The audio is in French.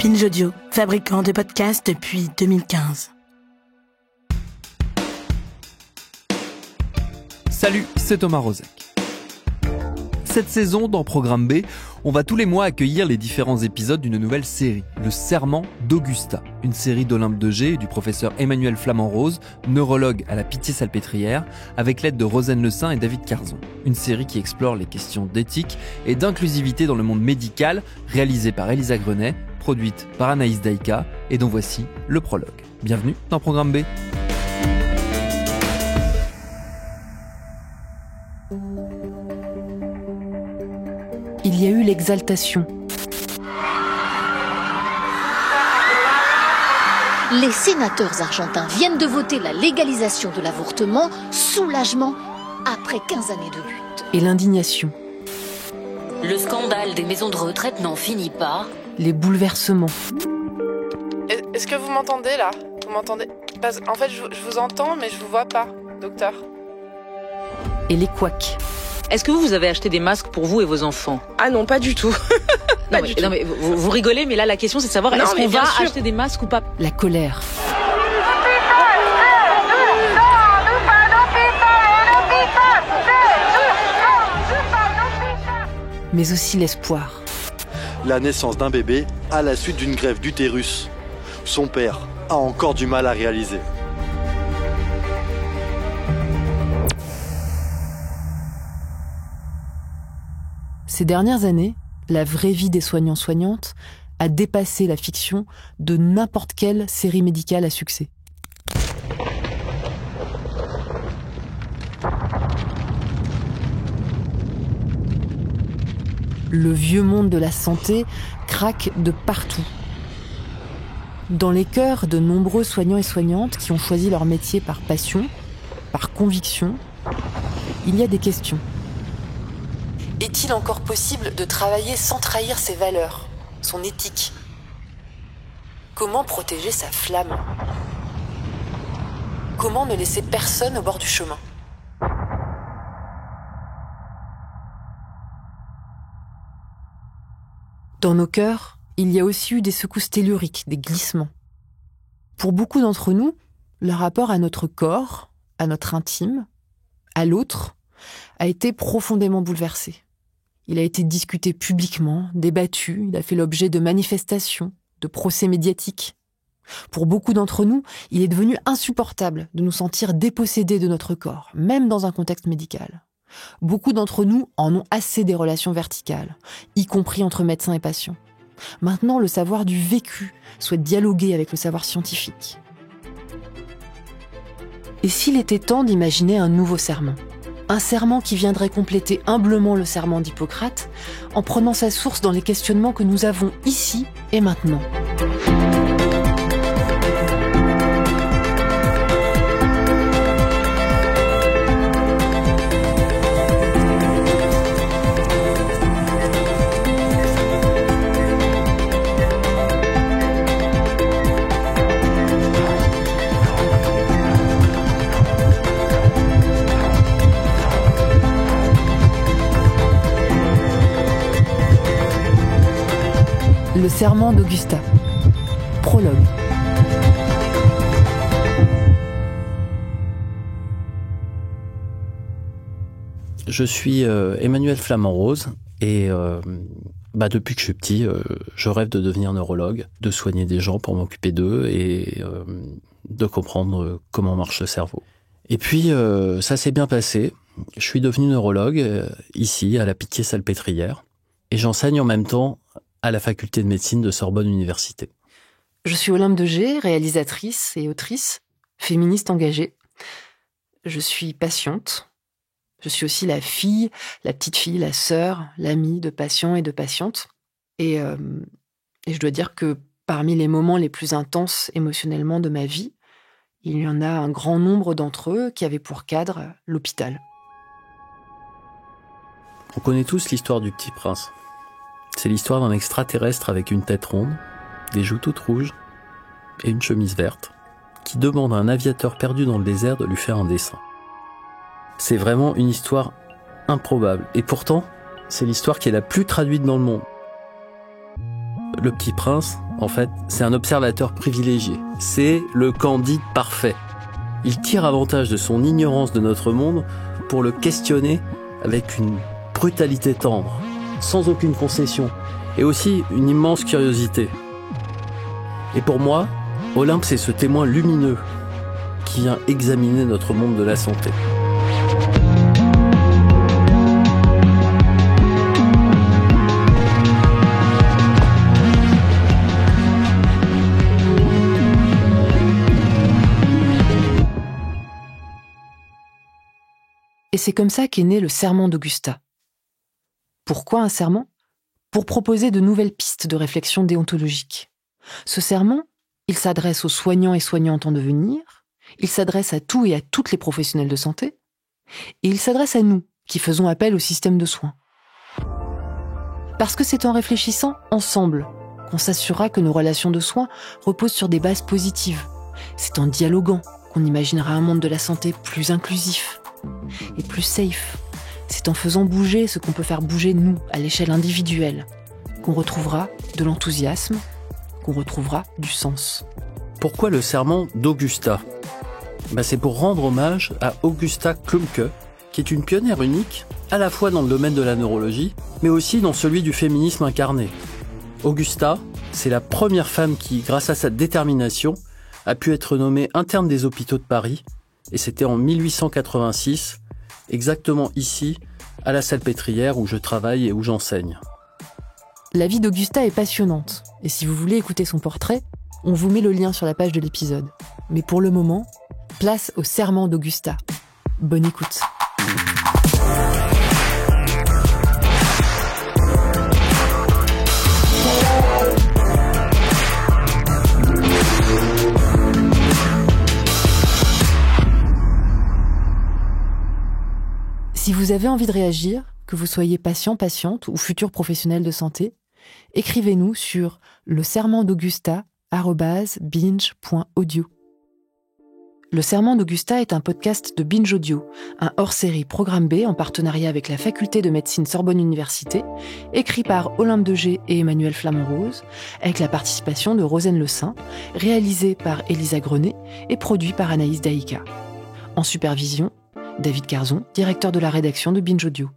Binge Audio, fabricant de podcasts depuis 2015. Salut, c'est Thomas Rozek. Cette saison, dans Programme B, on va tous les mois accueillir les différents épisodes d'une nouvelle série, Le Serment d'Augusta, une série d'Olympe de Gé et du professeur Emmanuel Flamand-Rose, neurologue à la Pitié-Salpêtrière, avec l'aide de Rosanne Le Saint et David Carzon. Une série qui explore les questions d'éthique et d'inclusivité dans le monde médical, réalisée par Elisa Grenet, produite par Anaïs Daïka, et dont voici le prologue. Bienvenue dans Programme B. Il y a eu l'exaltation. Les sénateurs argentins viennent de voter la légalisation de l'avortement, soulagement, après 15 années de lutte. Et l'indignation. Le scandale des maisons de retraite n'en finit pas. Les bouleversements. Est-ce que vous m'entendez là ? Vous m'entendez ? En fait, je vous entends, mais je vous vois pas, docteur. Et les couacs. Est-ce que vous avez acheté des masques pour vous et vos enfants ? Ah non, pas du tout. Non mais vous rigolez, mais là la question c'est de savoir est-ce qu'on va acheter des masques ou pas ? La colère. Mais aussi l'espoir. La naissance d'un bébé à la suite d'une greffe d'utérus. Son père a encore du mal à réaliser. Ces dernières années, la vraie vie des soignants-soignantes a dépassé la fiction de n'importe quelle série médicale à succès. Le vieux monde de la santé craque de partout. Dans les cœurs de nombreux soignants et soignantes qui ont choisi leur métier par passion, par conviction, il y a des questions. Est-il encore possible de travailler sans trahir ses valeurs, son éthique ? Comment protéger sa flamme ? Comment ne laisser personne au bord du chemin ? Dans nos cœurs, il y a aussi eu des secousses telluriques, des glissements. Pour beaucoup d'entre nous, le rapport à notre corps, à notre intime, à l'autre, a été profondément bouleversé. Il a été discuté publiquement, débattu, il a fait l'objet de manifestations, de procès médiatiques. Pour beaucoup d'entre nous, il est devenu insupportable de nous sentir dépossédés de notre corps, même dans un contexte médical. Beaucoup d'entre nous en ont assez des relations verticales, y compris entre médecins et patients. Maintenant, le savoir du vécu souhaite dialoguer avec le savoir scientifique. Et s'il était temps d'imaginer un nouveau serment ? Un serment qui viendrait compléter humblement le serment d'Hippocrate en prenant sa source dans les questionnements que nous avons ici et maintenant. Le serment d'Augusta. Prologue. Je suis Emmanuel Flamand-Rose et depuis que je suis petit, je rêve de devenir neurologue, de soigner des gens pour m'occuper d'eux et de comprendre comment marche le cerveau. Et puis, ça s'est bien passé. Je suis devenu neurologue ici, à la Pitié-Salpêtrière, et j'enseigne en même temps à la faculté de médecine de Sorbonne Université. Je suis Olympe de Gé, réalisatrice et autrice, féministe engagée. Je suis patiente. Je suis aussi la fille, la petite fille, la sœur, l'amie de patients et de patientes. Et je dois dire que parmi les moments les plus intenses émotionnellement de ma vie, il y en a un grand nombre d'entre eux qui avaient pour cadre l'hôpital. On connaît tous l'histoire du Petit Prince. C'est l'histoire d'un extraterrestre avec une tête ronde, des joues toutes rouges et une chemise verte, qui demande à un aviateur perdu dans le désert de lui faire un dessin. C'est vraiment une histoire improbable. Et pourtant, c'est l'histoire qui est la plus traduite dans le monde. le Petit Prince, en fait, c'est un observateur privilégié. C'est le Candide parfait. Il tire avantage de son ignorance de notre monde pour le questionner avec une brutalité tendre, sans aucune concession, et aussi une immense curiosité. Et pour moi, Olympe, c'est ce témoin lumineux qui vient examiner notre monde de la santé. Et c'est comme ça qu'est né le serment d'Augusta. Pourquoi un serment ? Pour proposer de nouvelles pistes de réflexion déontologique. Ce serment, il s'adresse aux soignants et soignantes en devenir, il s'adresse à tout et à toutes les professionnels de santé, et il s'adresse à nous, qui faisons appel au système de soins. Parce que c'est en réfléchissant ensemble qu'on s'assurera que nos relations de soins reposent sur des bases positives. C'est en dialoguant qu'on imaginera un monde de la santé plus inclusif et plus safe. C'est en faisant bouger ce qu'on peut faire bouger nous, à l'échelle individuelle, qu'on retrouvera de l'enthousiasme, qu'on retrouvera du sens. Pourquoi le serment d'Augusta ? C'est pour rendre hommage à Augusta Klumpke, qui est une pionnière unique, à la fois dans le domaine de la neurologie, mais aussi dans celui du féminisme incarné. Augusta, c'est la première femme qui, grâce à sa détermination, a pu être nommée interne des hôpitaux de Paris, et c'était en 1886, exactement ici, à la Salpêtrière où je travaille et où j'enseigne. La vie d'Augusta est passionnante, et si vous voulez écouter son portrait, on vous met le lien sur la page de l'épisode. Mais pour le moment, place au serment d'Augusta. Bonne écoute. Si vous avez envie de réagir, que vous soyez patient, patiente ou futur professionnel de santé, écrivez-nous sur lesermentdaugusta@binge.audio. Le Serment d'Augusta est un podcast de Binge Audio, un hors-série Programme B en partenariat avec la Faculté de médecine Sorbonne Université, écrit par Olympe de Gé et Emmanuel Flamand-Rose, avec la participation de Rosane Le Saint, réalisé par Elisa Grenet et produit par Anaïs Daïka. En supervision, David Carzon, directeur de la rédaction de Binge Audio.